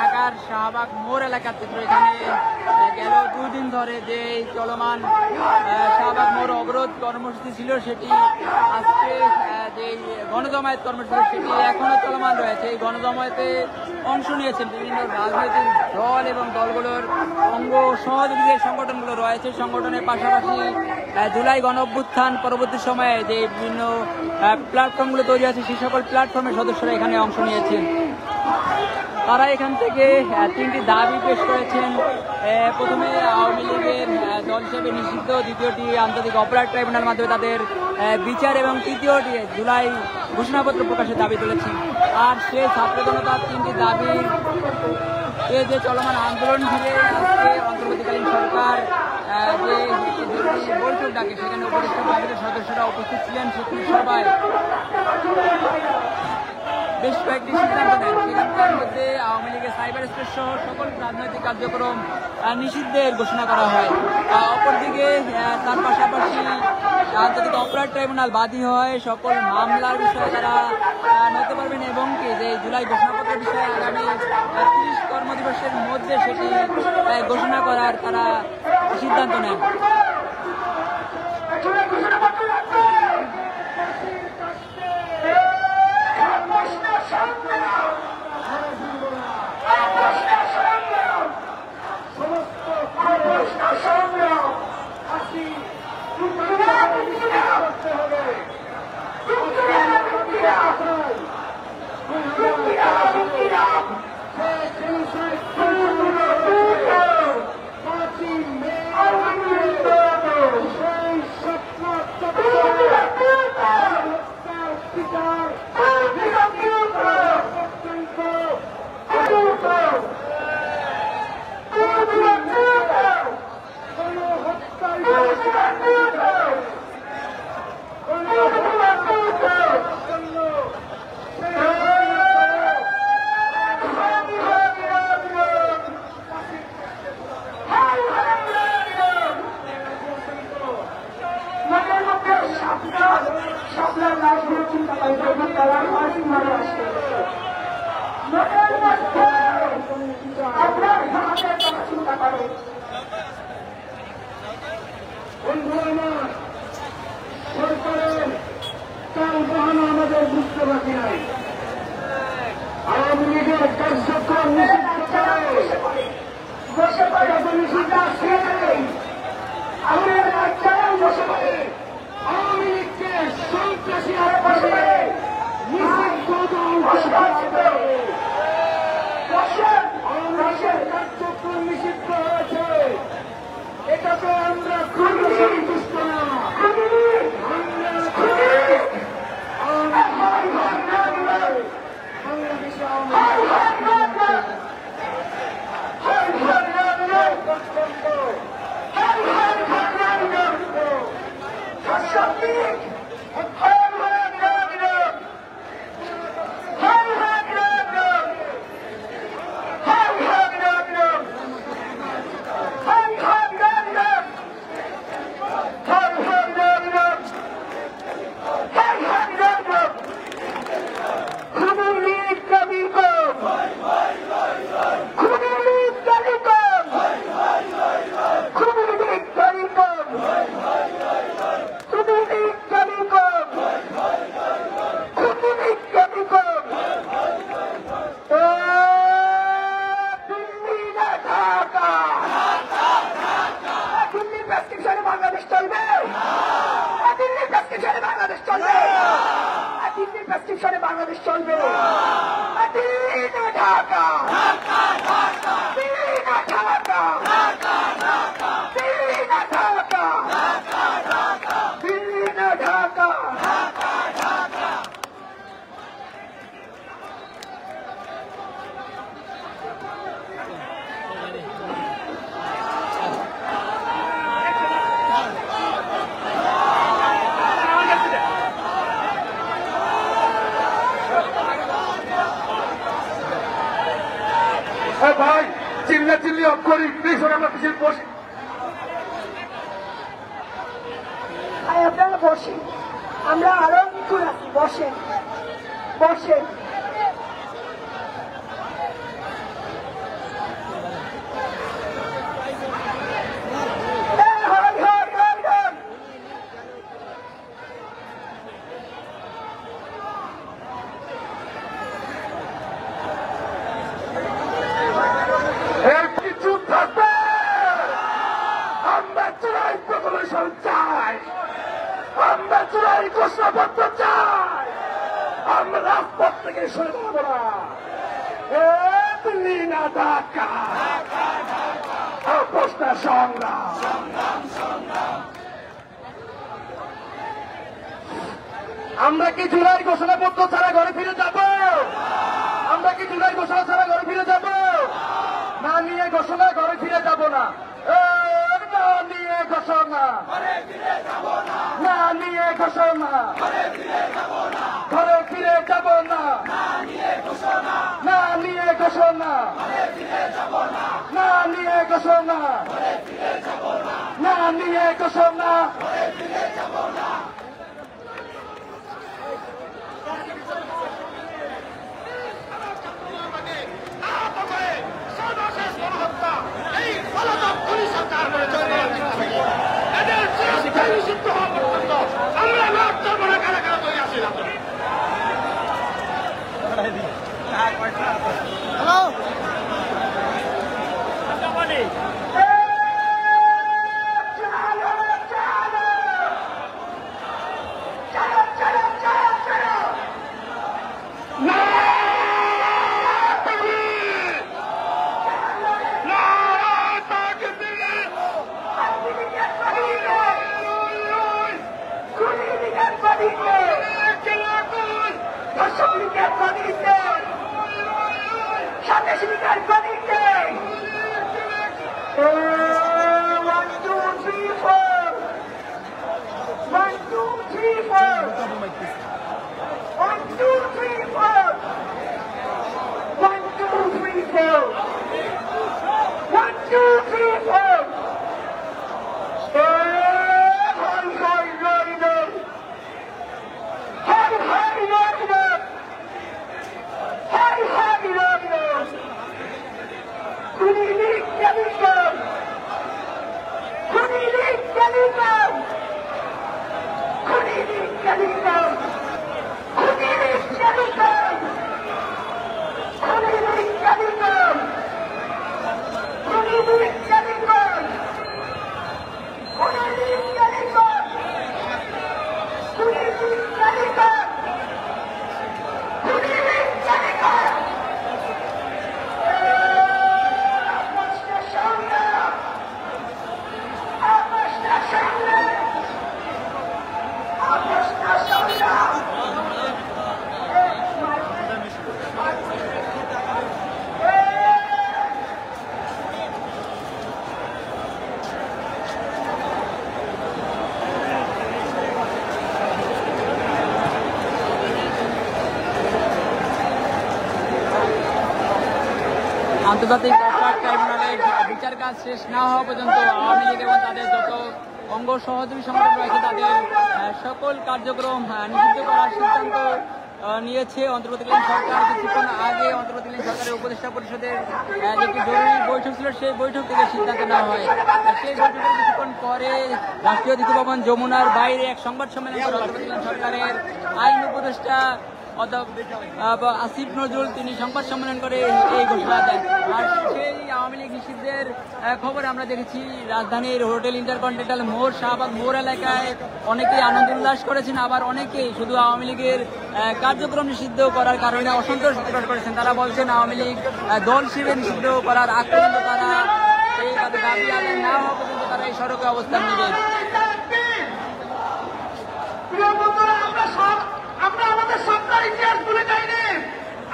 ঢাকার শাহবাগ মোড় এলাকার চিত্র। এখানে গেল 2 দিন ধরে যে চলমান শাহবাগ মোড় অবরোধ কর্মসূচি ছিল, সেটি আজকে যে গণজমায়েত কর্মসূচি সেটি এখনো চলমান রয়েছে। এই গণজমায়েতে অংশ নিয়েছেন বিভিন্ন রাজনৈতিক দল এবং দলগুলোর অঙ্গ সহযোগী যে সংগঠনগুলো রয়েছে। সংগঠনের পাশাপাশি জুলাই গণ অভ্যুত্থান পরবর্তী সময়ে যে বিভিন্ন প্ল্যাটফর্মগুলো তৈরি আছে, সেই সকল প্ল্যাটফর্মের সদস্যরা এখানে অংশ নিয়েছেন। তারা এখান থেকে 3টি দাবি পেশ করেছেন। প্রথমে আওয়ামী লীগের দল হিসেবে নিষিদ্ধ, দ্বিতীয়টি আন্তর্জাতিক অপরাধ ট্রাইব্যুনাল মাধ্যমে তাদের বিচার এবং তৃতীয়টি জুলাই ঘোষণাপত্র প্রকাশের দাবি তুলেছেন। আর সে ছাত্র জনতার 3টি দাবি যে চলমান আন্দোলন ঘিরে আজকে অন্তর্বর্তীকালীন সরকার যে জরুরি বৈঠক ডাকে, সেখানে উপদেষ্টা পরিষদের সদস্যরা উপস্থিত ছিলেন। সেটি সবাই বেশ কয়েকটি সিদ্ধান্ত নেন। সেখানকার মধ্যে আওয়ামী লীগের সাইবার স্পেস সহ সকল রাজনৈতিক কার্যক্রম নিষিদ্ধের ঘোষণা করা হয়। অপরদিকে তার পাশাপাশি আন্তর্জাতিক অপরাধ ট্রাইব্যুনাল বাদী হয় সকল মামলার বিষয়ে তারা নিতে পারবেন এবং কি যে জুলাই ঘোষণাপত্রের বিষয়ে আগামী 30 কর্মদিবসের মধ্যে সেটি ঘোষণা করার তারা সিদ্ধান্ত নেন। আমাদের বুঝতে বাকি নাই। আওয়ামী লীগের কার্যক্রম নিষিদ্ধ করে বসে পড়ে নিষিদ্ধ আওয়ামী লীগকে সন্ত্রাসী আরোপে কার্যক্রম নিষিদ্ধ হয়েছে, এটাতে আমরা খুবই সন্তুষ্ট না। প্রেসক্রিপশনে বাংলাদেশ চলবে, দিল্লির প্রেসক্রিপশনে বাংলাদেশ চলবে, দিল্লির প্রেসক্রিপশনে বাংলাদেশ চলবে, দিল্লি না ঢাকা, দিল্লি না ঢাকা, দিল্লি না ঢাকা, দিল্লি না ঢাকা। ভাই চিল্লা চিল্লি অফ করি প্লিজ, আমরা পিছিয়ে বসি। আপনারা বসেন, আমরা আরো একটু রাখি, বসেন বসেন। কিছু থাকবে, আমরা চূড়াই প্রকল্পন চাই, আমরা চূড়াই ঘোষণাপত্র চাই, আমরা রাজপথ থেকে সরে যাব না। দিল্লি না ঢাকা, আপোষটা সংগ্রাম। আমরা কি জুলাই ঘোষণাপত্র ছাড়া ঘরে ফিরে যাব? আমরা কি জুলাই ঘোষণা ছাড়া ঘরে ফিরে যাব? না নিয়ে ঘোষণা ঘরে ফিরে যাব না, না নিয়ে ঘোষণা, না নিয়ে ঘোষণা ঘরে ফিরে যাব না, না নিয়ে ঘোষণা, না নিয়ে ঘোষণা, না নিয়ে ঘোষণা। আন্তর্জাতিক অপরাধ ট্রাইব্যুনালের বিচার কাজ শেষ না হওয়া পর্যন্ত আওয়ামী লীগ এবং তাদের যত অঙ্গ সহযোগী সংগঠন রয়েছে তাদের সকল কার্যক্রম নিষিদ্ধ করার সিদ্ধান্ত নিয়েছে অন্তর্বর্তীকালীন সরকার। কিছুক্ষণ আগে অন্তর্বর্তীকালীন সরকারের উপদেষ্টা পরিষদের একটি জরুরি বৈঠক ছিল, সেই বৈঠক থেকে সিদ্ধান্ত নেওয়া হয়। সেই বৈঠকের কিছুক্ষণ পরে রাষ্ট্রীয় অতিথি ভবন যমুনার বাইরে এক সংবাদ সম্মেলন করে অন্তর্বর্তীকালীন সরকারের আইন উপদেষ্টা আসিফ নজরুল তিনি সংবাদ সম্মেলন করে এই ঘোষণা দেন। আর সেই আওয়ামী লীগ নিষিদ্ধের খবর আমরা দেখেছি রাজধানীর হোটেল ইন্টারকন্টিনেন্টাল মোড়, শাহবাগ মোড় এলাকায় অনেকেই আনন্দ উল্লাস করেছেন, আবার অনেকেই শুধু আওয়ামী লীগের কার্যক্রম নিষিদ্ধ করার কারণে অসন্তোষ প্রকাশ করেছেন। তারা বলছেন আওয়ামী লীগ দল হিসেবে নিষিদ্ধ করার আগ পর্যন্ত তারা এই দাবি আদায় না হওয়া পর্যন্ত তারা এই সড়কে অবস্থান নেবেন। আমরা আমাদের সরকার ইতিহাস ভুলে যাইনি।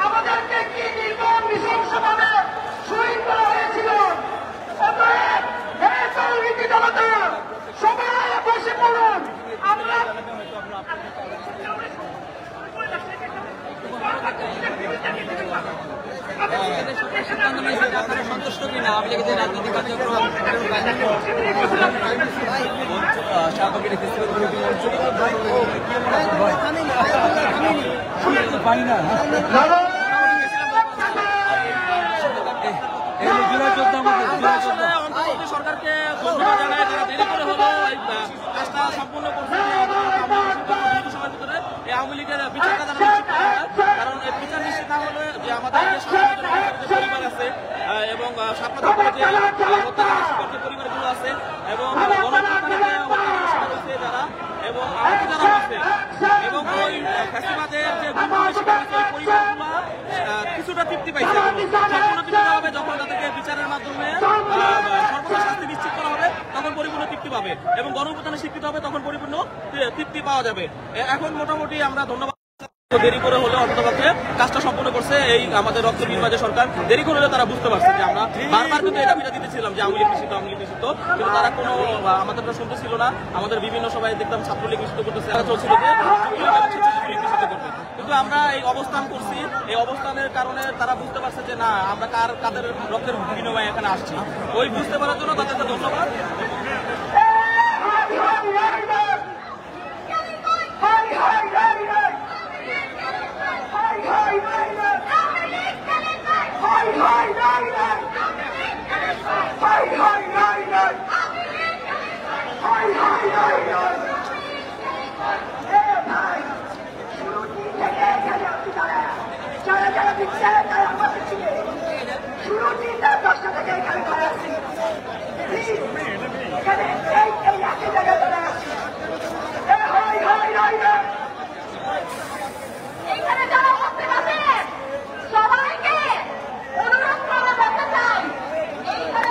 আমাদেরকে কি নির্মম নৃশংসভাবে শহীদ করা হয়েছিল। সবাই বসে পড়ুন। আমরা সন্তুষ্ট কিনা আওয়ামী লীগের রাজনৈতিক কার্যক্রম সরকারকে ধন্যবাদ জানাই, যারা দেরি করে হলো এই কাজটা সম্পূর্ণ করছে। সময়ের ভিতরে এই আওয়ামী লীগের বিচারটা তারা নিশ্চিত করে, কারণ এই বিচার নিশ্চিত না হলে যে আমাদের যে পরিবার আছে এবং সাপ্তাহিক যে হত্যাকারী শিকার যে পরিবারগুলো আছে এবং যারা এবং আহত যারা হয়েছে এবং ওই ফ্যাসিবাদের যে শিকার হয়েছে ওই পরিবারগুলো কিছুটা তৃপ্তি পাইছে। সম্পূর্ণ তৃপ্তি হবে যখন তাদেরকে বিচারের মাধ্যমে সর্বোচ্চ শাস্তি নিশ্চিত করা হবে, তখন পরিপূর্ণ তৃপ্তি পাবে এবং গণঅভ্যুত্থানে স্বীকৃত হবে, তখন পরিপূর্ণ তৃপ্তি পাওয়া যাবে। এখন মোটামুটি আমরা ধন্যবাদ, দেরি করে হলেও অন্ততপক্ষে কাজটা সম্পূর্ণ করছে এই আমাদের রক্ত নির্বাচী সরকার। দেরি করে হলে তারা বুঝতে পারছে যে আমরা বারবার কিন্তু এই দাবিটা দিতেছিলাম যে আওয়ামী লীগ নিষিদ্ধ, আওয়ামী লীগ নিষিদ্ধ, কিন্তু তারা কোনো আমাদেরটা শুনতে ছিল না। আমাদের বিভিন্ন সবাই দেখতাম ছাত্রলীগ নিষিদ্ধ করতেছে, চলছিল যে নিষিদ্ধ করবে, কিন্তু আমরা এই অবস্থান করছি। এই অবস্থানের কারণে তারা বুঝতে পারছে যে না, আমরা কাদের রক্তের বিনিময়ে এখানে আসছি। ওই বুঝতে পারার জন্য তাদেরকে ধন্যবাদ। এখানে যারা উপস্থিত আছেন সবাইকে অনুরোধ করে বলতে চাই, এইখানে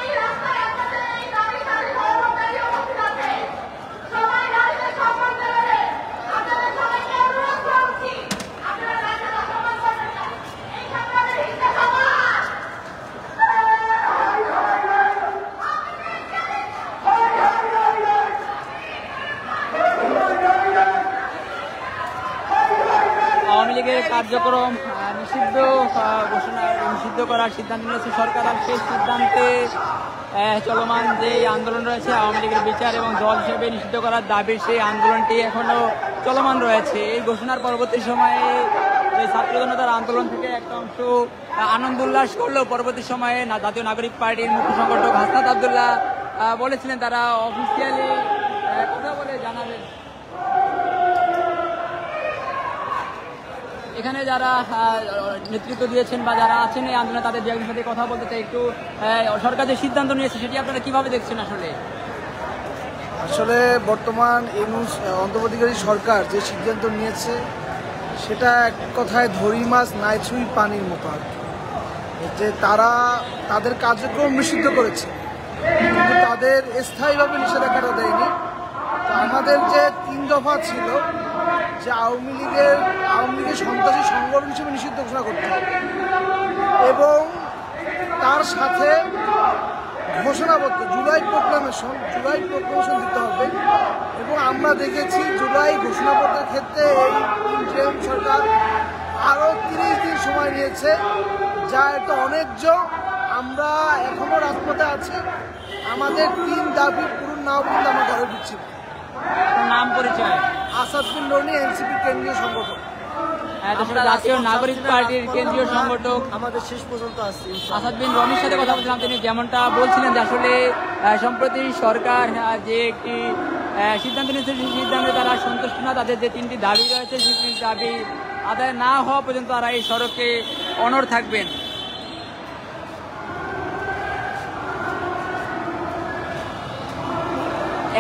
এই রাস্তায় আপনাদের এই দাবি কর্মচারী উপস্থিত আছে, সবাই গাড়িতে সম্মান দেবে। আপনাদের সবাইকে অনুরোধ করছি আপনারা রাস্তাটা সম্মান করবেন না। এইখানে আমাদের হিংসা সমাজ আওয়ামী লীগের কার্যক্রম নিষিদ্ধ করার সিদ্ধান্ত নিয়েছে সরকার। আর সেই সিদ্ধান্তে চলমান যে আন্দোলন রয়েছে আওয়ামী লীগের বিচার এবং দল হিসেবে নিষিদ্ধ করার দাবি, সেই আন্দোলনটি এখনো চলমান রয়েছে। এই ঘোষণার পরবর্তী সময়ে ছাত্র জনতার আন্দোলন থেকে একটা অংশ আনন্দ উল্লাস করলেও পরবর্তী সময়ে জাতীয় নাগরিক পার্টির মুখ্য সংগঠক হাসনাত আব্দুল্লাহ বলেছিলেন তারা অফিসিয়ালি কথা বলে জানাবেন। এখানে যারা নেতৃত্ব দিয়েছেন বা যারা আছেন এই আন্দোলনে তাদের দু সাথে কথা বলতে চাই একটু। সরকার যে সিদ্ধান্ত নিয়েছে সেটি আপনারা কিভাবে দেখছেন? আসলে বর্তমান অন্তর্বর্তীকালীন সরকার যে সিদ্ধান্ত নিয়েছে সেটা এক কথায় ধরি মাছ নাই ছুঁই পানির মতো আর কি। যে তারা তাদের কার্যক্রম নিষিদ্ধ করেছে কিন্তু তাদের স্থায়ীভাবে নিষেধাজ্ঞাটা দেয়নি। তো আমাদের যে 3 দফা ছিল যে আওয়ামী লীগের সন্ত্রাসী সংগঠন হিসেবে নিষিদ্ধ ঘোষণা করতে হবে এবং তার সাথে ঘোষণাপত্র জুলাই প্রোক্লামেশন দিতে হবে। এবং আমরা দেখেছি জুলাই ঘোষণাপত্রের ক্ষেত্রে এই ইন্টারিম সরকার আরও 30 দিন সময় নিয়েছে, যা একটা অন্যায্য। আমরা এখনো রাজপথে আছি, আমাদের 3 দাবি পূরণ না পর্যন্ত আমরা ঘরে দিচ্ছি। নাম পরিচয়? আসাদ বিন রনি, এনসিপি কেন্দ্রীয় সংগঠক, জাতীয় নাগরিক পার্টির কেন্দ্রীয় সংগঠক। আমাদের শেষ পর্যন্ত আসছে। আসাদ বিন রনির সাথে কথা বলছিলাম, তিনি যেমনটা বলছিলেন যে আসলে সম্প্রতি সরকার যে একটি সিদ্ধান্ত নিয়েছে, সেই সিদ্ধান্তে তারা সন্তুষ্ট না। তাদের যে 3টি দাবি রয়েছে, সেই 3টি দাবি আদায় না হওয়া পর্যন্ত তারা এই সড়কে অনড় থাকবেন।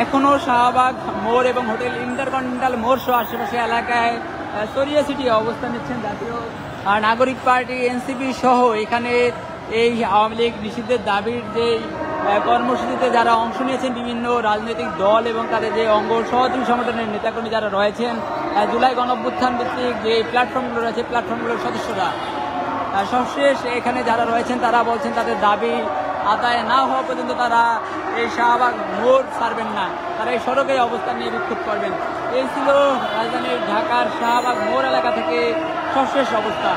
এখনো শাহবাগ মোড় এবং হোটেল ইন্টারকন্টিনেন্টাল মোড় সহ আশেপাশে এলাকায় ছড়িয়ে ছিটিয়ে অবস্থান নিচ্ছেন জাতীয় নাগরিক পার্টি এনসিপি সহ এখানে এই আওয়ামী লীগ নিষিদ্ধের দাবির যে কর্মসূচিতে যারা অংশ নিয়েছেন বিভিন্ন রাজনৈতিক দল এবং তাদের যে অঙ্গ সহযোগী সংগঠনের নেতাকর্মী যারা রয়েছেন, জুলাই গণঅভ্যুত্থান ভিত্তিক যে প্ল্যাটফর্মগুলো রয়েছে প্ল্যাটফর্মগুলোর সদস্যরা সবশেষ এখানে যারা রয়েছেন তারা বলছেন তাদের দাবি আদায় না হওয়া পর্যন্ত তারা এই শাহবাগ মোড় ছাড়বেন না, তারা এই সড়কে অবস্থান নিয়ে বিক্ষোভ করবেন। এই ছিল রাজধানীর ঢাকার শাহবাগ মোড় এলাকা থেকে সবশেষ অবস্থা।